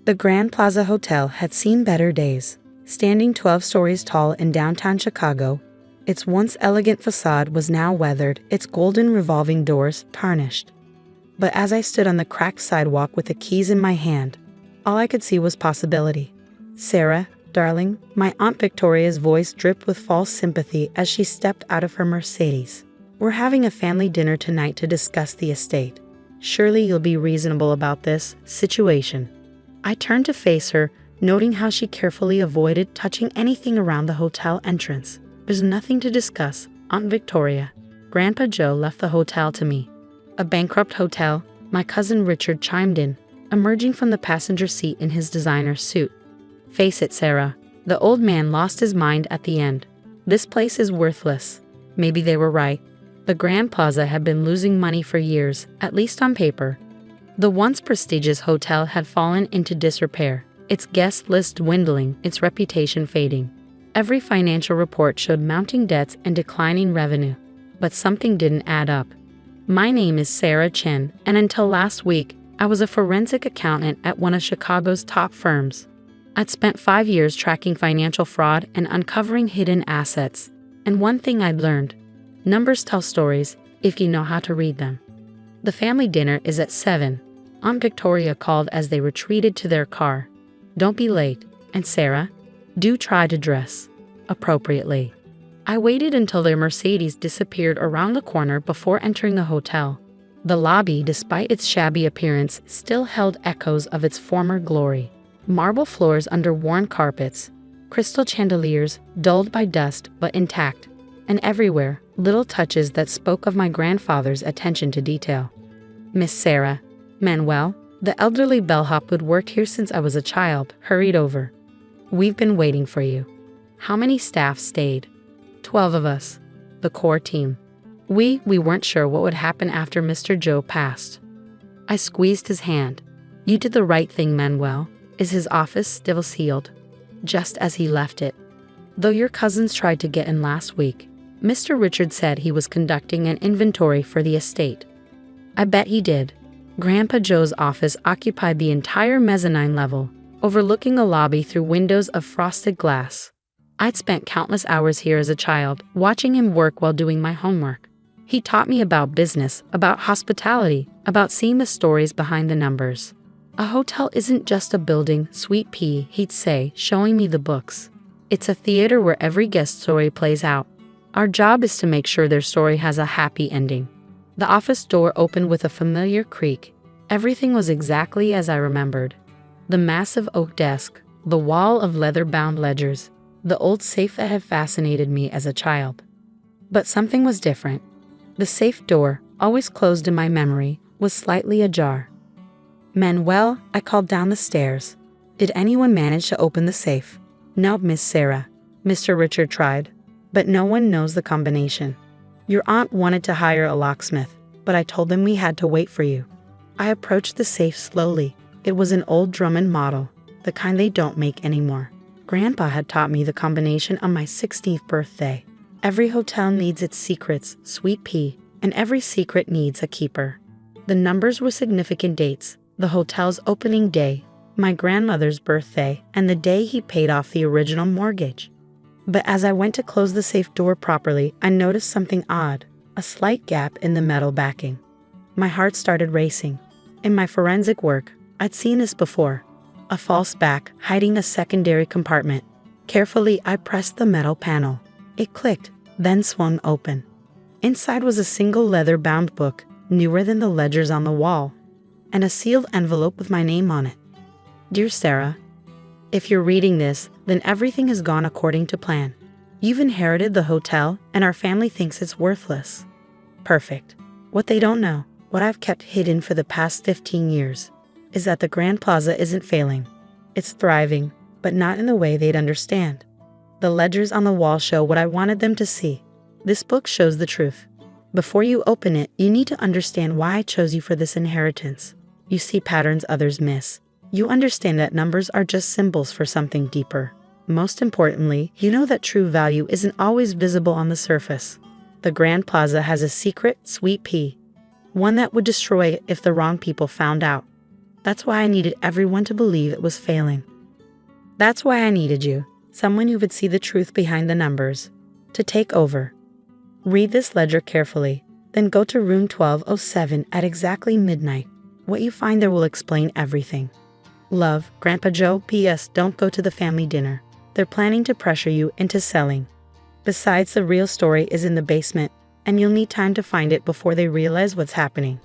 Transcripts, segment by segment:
The Grand Plaza Hotel had seen better days. Standing 12 stories tall in downtown Chicago, its once elegant facade was now weathered, its golden revolving doors tarnished. But as I stood on the cracked sidewalk with the keys in my hand, all I could see was possibility. "Sarah, darling," my Aunt Victoria's voice dripped with false sympathy as she stepped out of her Mercedes. "We're having a family dinner tonight to discuss the estate. Surely you'll be reasonable about this situation." I turned to face her, noting how she carefully avoided touching anything around the hotel entrance. "There's nothing to discuss, Aunt Victoria. Grandpa Joe left the hotel to me." "A bankrupt hotel," my cousin Richard chimed in, emerging from the passenger seat in his designer suit. "Face it, Sarah, the old man lost his mind at the end. This place is worthless." Maybe they were right. The Grand Plaza had been losing money for years, at least on paper. The once prestigious hotel had fallen into disrepair, its guest list dwindling, its reputation fading. Every financial report showed mounting debts and declining revenue. But something didn't add up. My name is Sarah Chen, and until last week, I was a forensic accountant at one of Chicago's top firms. I'd spent 5 years tracking financial fraud and uncovering hidden assets. And one thing I'd learned: numbers tell stories if you know how to read them. "The family dinner is at 7, Aunt Victoria called as they retreated to their car. "Don't be late, and Sarah, do try to dress appropriately." I waited until their Mercedes disappeared around the corner before entering the hotel. The lobby, despite its shabby appearance, still held echoes of its former glory. Marble floors under worn carpets, crystal chandeliers dulled by dust but intact, and everywhere, little touches that spoke of my grandfather's attention to detail. "Miss Sarah, Manuel," the elderly bellhop who'd worked here since I was a child, hurried over. "We've been waiting for you." "How many staff stayed?" 12 of us. The core team. We weren't sure what would happen after Mr. Joe passed." I squeezed his hand. "You did the right thing, Manuel. Is his office still sealed?" "Just as he left it. Though your cousins tried to get in last week. Mr. Richard said he was conducting an inventory for the estate." "I bet he did." Grandpa Joe's office occupied the entire mezzanine level, overlooking a lobby through windows of frosted glass. I'd spent countless hours here as a child, watching him work while doing my homework. He taught me about business, about hospitality, about seeing the stories behind the numbers. "A hotel isn't just a building, sweet pea," he'd say, showing me the books. "It's a theater where every guest story plays out. Our job is to make sure their story has a happy ending." The office door opened with a familiar creak. Everything was exactly as I remembered. The massive oak desk, the wall of leather-bound ledgers, the old safe that had fascinated me as a child. But something was different. The safe door, always closed in my memory, was slightly ajar. "Manuel," I called down the stairs. "Did anyone manage to open the safe?" "No, Miss Sarah." Mr. Richard tried, but no one knows the combination. "Your aunt wanted to hire a locksmith, but I told them we had to wait for you." I approached the safe slowly. It was an old Drummond model, the kind they don't make anymore. Grandpa had taught me the combination on my 16th birthday. Every hotel needs its secrets, sweet pea, and every secret needs a keeper. The numbers were significant dates: the hotel's opening day, my grandmother's birthday, and the day he paid off the original mortgage. But as I went to close the safe door properly, I noticed something odd, a slight gap in the metal backing. My heart started racing. In my forensic work, I'd seen this before. A false back hiding a secondary compartment. Carefully, I pressed the metal panel. It clicked, then swung open. Inside was a single leather-bound book, newer than the ledgers on the wall, and a sealed envelope with my name on it. "Dear Sarah, if you're reading this, then everything has gone according to plan. You've inherited the hotel, and our family thinks it's worthless." Perfect. What they don't know, what I've kept hidden for the past 15 years, is that the Grand Plaza isn't failing. It's thriving, but not in the way they'd understand. The ledgers on the wall show what I wanted them to see. This book shows the truth. Before you open it, you need to understand why I chose you for this inheritance. You see patterns others miss. You understand that numbers are just symbols for something deeper. Most importantly, you know that true value isn't always visible on the surface. The Grand Plaza has a secret, sweet pea. One that would destroy it if the wrong people found out. That's why I needed everyone to believe it was failing. That's why I needed you, someone who would see the truth behind the numbers, to take over. Read this ledger carefully, then go to room 1207 at exactly midnight. What you find there will explain everything. Love, Grandpa Joe. P.S. Don't go to the family dinner. They're planning to pressure you into selling. Besides, the real story is in the basement, and you'll need time to find it before they realize what's happening.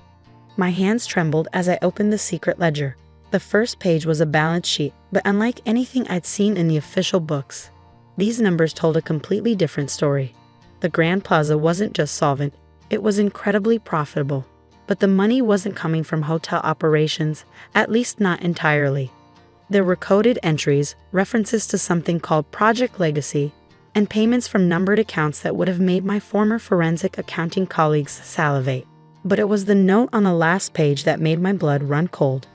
My hands trembled as I opened the secret ledger. The first page was a balance sheet, but unlike anything I'd seen in the official books, these numbers told a completely different story. The Grand Plaza wasn't just solvent, it was incredibly profitable. But the money wasn't coming from hotel operations, at least not entirely. There were coded entries, references to something called Project Legacy, and payments from numbered accounts that would have made my former forensic accounting colleagues salivate. But it was the note on the last page that made my blood run cold.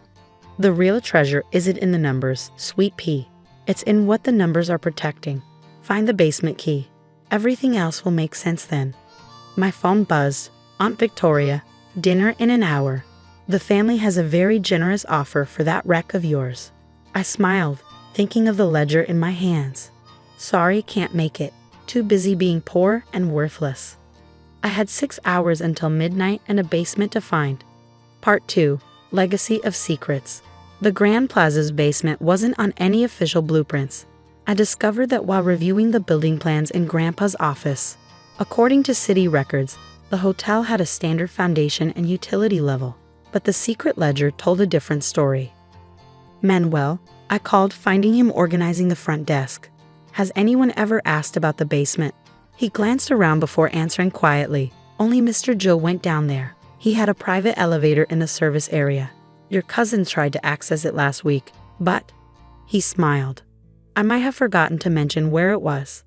The real treasure isn't in the numbers, sweet pea. It's in what the numbers are protecting. Find the basement key. Everything else will make sense then. My phone buzzed. Aunt Victoria, dinner in an hour. The family has a very generous offer for that wreck of yours. I smiled, thinking of the ledger in my hands. Sorry, can't make it. Too busy being poor and worthless. I had 6 hours until midnight and a basement to find. Part 2. Legacy of Secrets. The Grand Plaza's basement wasn't on any official blueprints. I discovered that while reviewing the building plans in Grandpa's office. According to city records, the hotel had a standard foundation and utility level, but the secret ledger told a different story. Manuel, I called, finding him organizing the front desk. Has anyone ever asked about the basement? He glanced around before answering quietly. Only Mr. Joe went down there. He had a private elevator in the service area. Your cousins tried to access it last week, but... He smiled. I might have forgotten to mention where it was.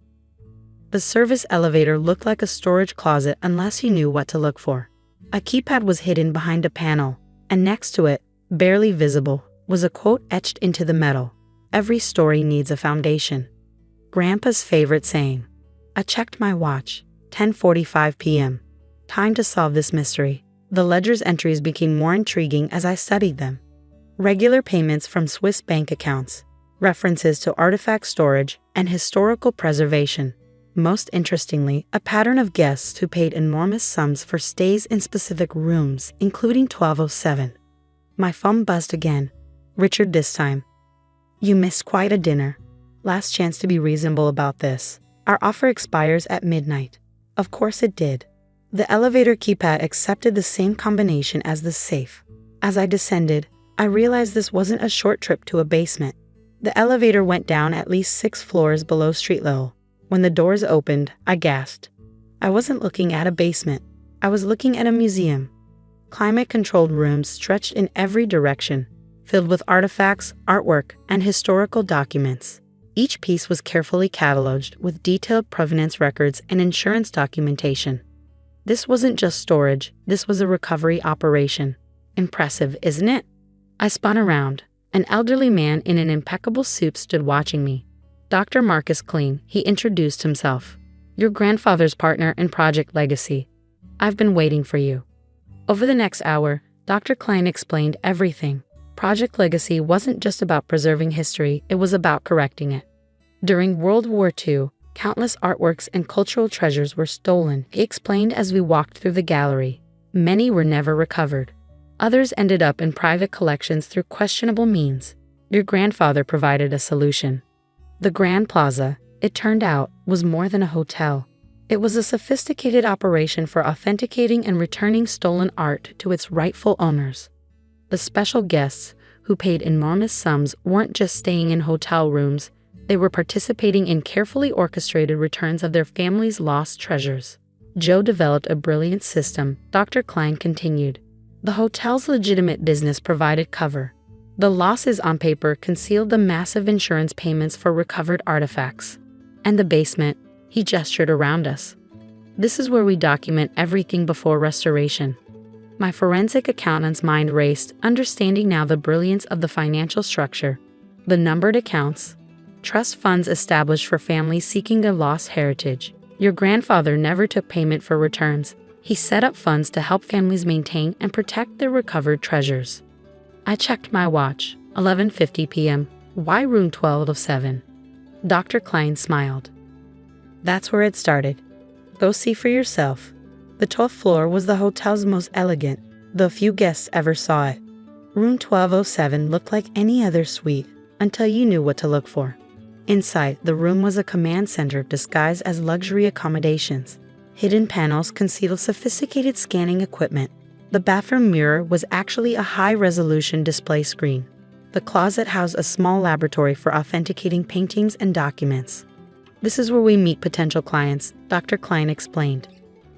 The service elevator looked like a storage closet unless you knew what to look for. A keypad was hidden behind a panel, and next to it, barely visible, was a quote etched into the metal. Every story needs a foundation. Grandpa's favorite saying. I checked my watch. 10:45 p.m. Time to solve this mystery. The ledger's entries became more intriguing as I studied them. Regular payments from Swiss bank accounts, references to artifact storage, and historical preservation. Most interestingly, a pattern of guests who paid enormous sums for stays in specific rooms, including 1207. My phone buzzed again. Richard this time. You missed quite a dinner. Last chance to be reasonable about this. Our offer expires at midnight. Of course it did. The elevator keypad accepted the same combination as the safe. As I descended, I realized this wasn't a short trip to a basement. The elevator went down at least 6 floors below street level. When the doors opened, I gasped. I wasn't looking at a basement. I was looking at a museum. Climate-controlled rooms stretched in every direction, filled with artifacts, artwork, and historical documents. Each piece was carefully cataloged with detailed provenance records and insurance documentation. This wasn't just storage, this was a recovery operation. Impressive, isn't it? I spun around. An elderly man in an impeccable suit stood watching me. Dr. Marcus Klein, he introduced himself. Your grandfather's partner in Project Legacy. I've been waiting for you. Over the next hour, Dr. Klein explained everything. Project Legacy wasn't just about preserving history, it was about correcting it. During World War II, countless artworks and cultural treasures were stolen, he explained as we walked through the gallery. Many were never recovered. Others ended up in private collections through questionable means. Your grandfather provided a solution. The Grand Plaza, it turned out, was more than a hotel. It was a sophisticated operation for authenticating and returning stolen art to its rightful owners. The special guests, who paid enormous sums, weren't just staying in hotel rooms, they were participating in carefully orchestrated returns of their family's lost treasures. Joe developed a brilliant system, Dr. Klein continued. The hotel's legitimate business provided cover. The losses on paper concealed the massive insurance payments for recovered artifacts. And the basement, he gestured around us. This is where we document everything before restoration. My forensic accountant's mind raced, understanding now the brilliance of the financial structure. The numbered accounts, trust funds established for families seeking a lost heritage. Your grandfather never took payment for returns. He set up funds to help families maintain and protect their recovered treasures. I checked my watch. 11:50 p.m. Why room 1207? Dr. Klein smiled. That's where it started. Go see for yourself. The 12th floor was the hotel's most elegant, though few guests ever saw it. Room 1207 looked like any other suite until you knew what to look for. Inside, the room was a command center disguised as luxury accommodations. Hidden panels concealed sophisticated scanning equipment. The bathroom mirror was actually a high-resolution display screen. The closet housed a small laboratory for authenticating paintings and documents. This is where we meet potential clients, Dr. Klein explained.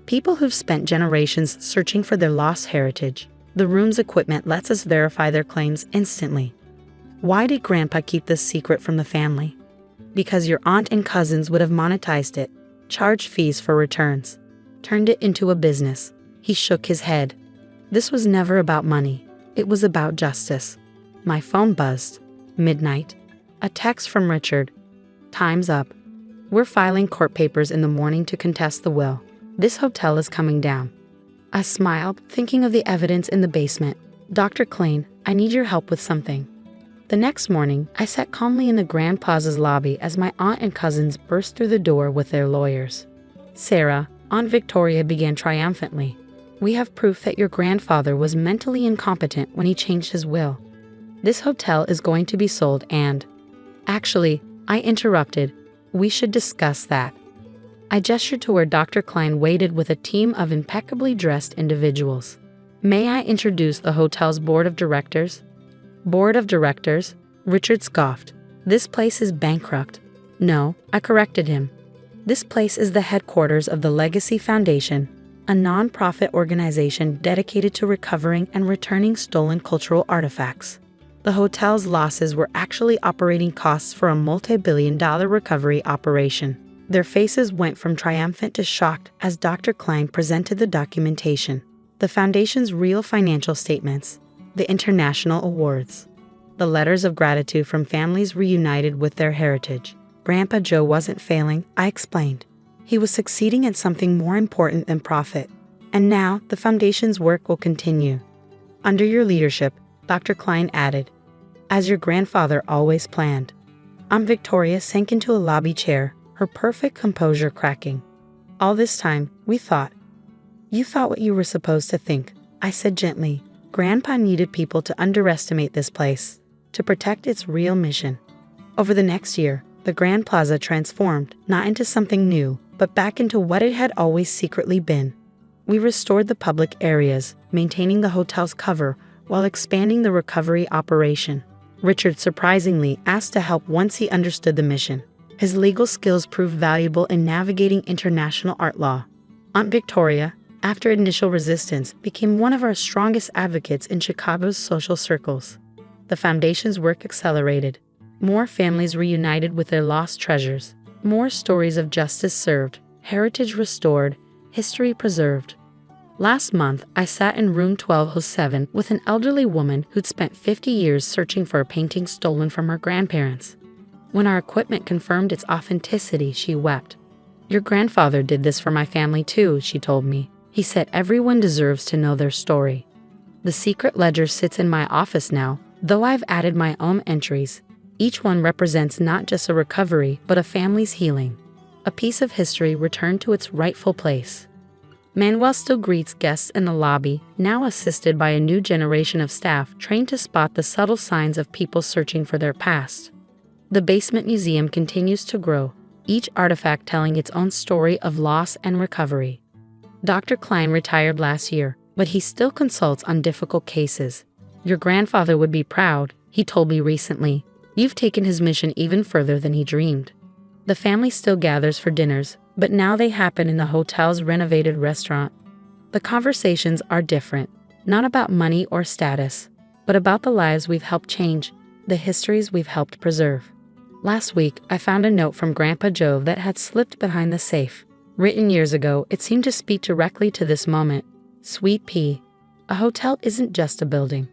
People who've spent generations searching for their lost heritage. The room's equipment lets us verify their claims instantly. Why did Grandpa keep this secret from the family? Because your aunt and cousins would have monetized it, charged fees for returns, turned it into a business. He shook his head. This was never about money. It was about justice. My phone buzzed. Midnight. A text from Richard. Time's up. We're filing court papers in the morning to contest the will. This hotel is coming down. I smiled, thinking of the evidence in the basement. Dr. Klein, I need your help with something. The next morning, I sat calmly in the Grand Plaza's lobby as my aunt and cousins burst through the door with their lawyers. Sarah, Aunt Victoria began triumphantly. We have proof that your grandfather was mentally incompetent when he changed his will. This hotel is going to be sold and... Actually, I interrupted. We should discuss that. I gestured to where Dr. Klein waited with a team of impeccably dressed individuals. May I introduce the hotel's board of directors? Board of directors? Richard scoffed. This place is bankrupt. No, I corrected him. This place is the headquarters of the Legacy Foundation, a non-profit organization dedicated to recovering and returning stolen cultural artifacts. The hotel's losses were actually operating costs for a multi-billion-dollar recovery operation. Their faces went from triumphant to shocked as Dr. Klein presented the documentation, the foundation's real financial statements, the international awards, the letters of gratitude from families reunited with their heritage. Grandpa Joe wasn't failing, I explained. He was succeeding at something more important than profit. And now, the foundation's work will continue. Under your leadership, Dr. Klein added, as your grandfather always planned. Aunt Victoria sank into a lobby chair, her perfect composure cracking. All this time, we thought. You thought what you were supposed to think, I said gently. Grandpa needed people to underestimate this place, to protect its real mission. Over the next year, the Grand Plaza transformed, not into something new, but back into what it had always secretly been. We restored the public areas, maintaining the hotel's cover, while expanding the recovery operation. Richard surprisingly asked to help once he understood the mission. His legal skills proved valuable in navigating international art law. Aunt Victoria, after initial resistance, became one of our strongest advocates in Chicago's social circles. The foundation's work accelerated. More families reunited with their lost treasures. More stories of justice served, heritage restored, history preserved. Last month, I sat in room 1207 with an elderly woman who'd spent 50 years searching for a painting stolen from her grandparents. When our equipment confirmed its authenticity, she wept. Your grandfather did this for my family too, she told me. He said everyone deserves to know their story. The secret ledger sits in my office now, though I've added my own entries. Each one represents not just a recovery, but a family's healing. A piece of history returned to its rightful place. Manuel still greets guests in the lobby, now assisted by a new generation of staff trained to spot the subtle signs of people searching for their past. The basement museum continues to grow, each artifact telling its own story of loss and recovery. Dr. Klein retired last year, but he still consults on difficult cases. Your grandfather would be proud, he told me recently. You've taken his mission even further than he dreamed. The family still gathers for dinners, but now they happen in the hotel's renovated restaurant. The conversations are different, not about money or status, but about the lives we've helped change, the histories we've helped preserve. Last week, I found a note from Grandpa Joe that had slipped behind the safe. Written years ago, it seemed to speak directly to this moment. Sweet Pea, a hotel isn't just a building.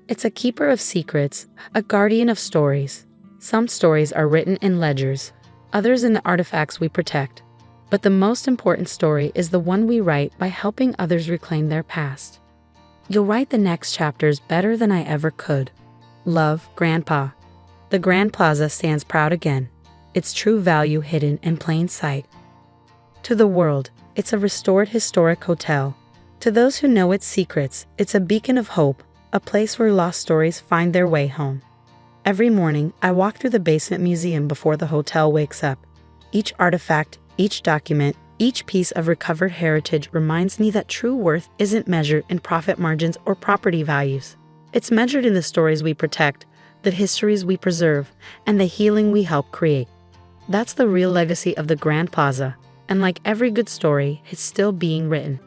It's a keeper of secrets, a guardian of stories. Some stories are written in ledgers, others in the artifacts we protect. But the most important story is the one we write by helping others reclaim their past. You'll write the next chapters better than I ever could. Love, Grandpa. The Grand Plaza stands proud again, its true value hidden in plain sight. To the world, it's a restored historic hotel. To those who know its secrets, it's a beacon of hope, a place where lost stories find their way home. Every morning, I walk through the basement museum before the hotel wakes up. Each artifact, each document, each piece of recovered heritage reminds me that true worth isn't measured in profit margins or property values. It's measured in the stories we protect, the histories we preserve, and the healing we help create. That's the real legacy of the Grand Plaza, and like every good story, it's still being written.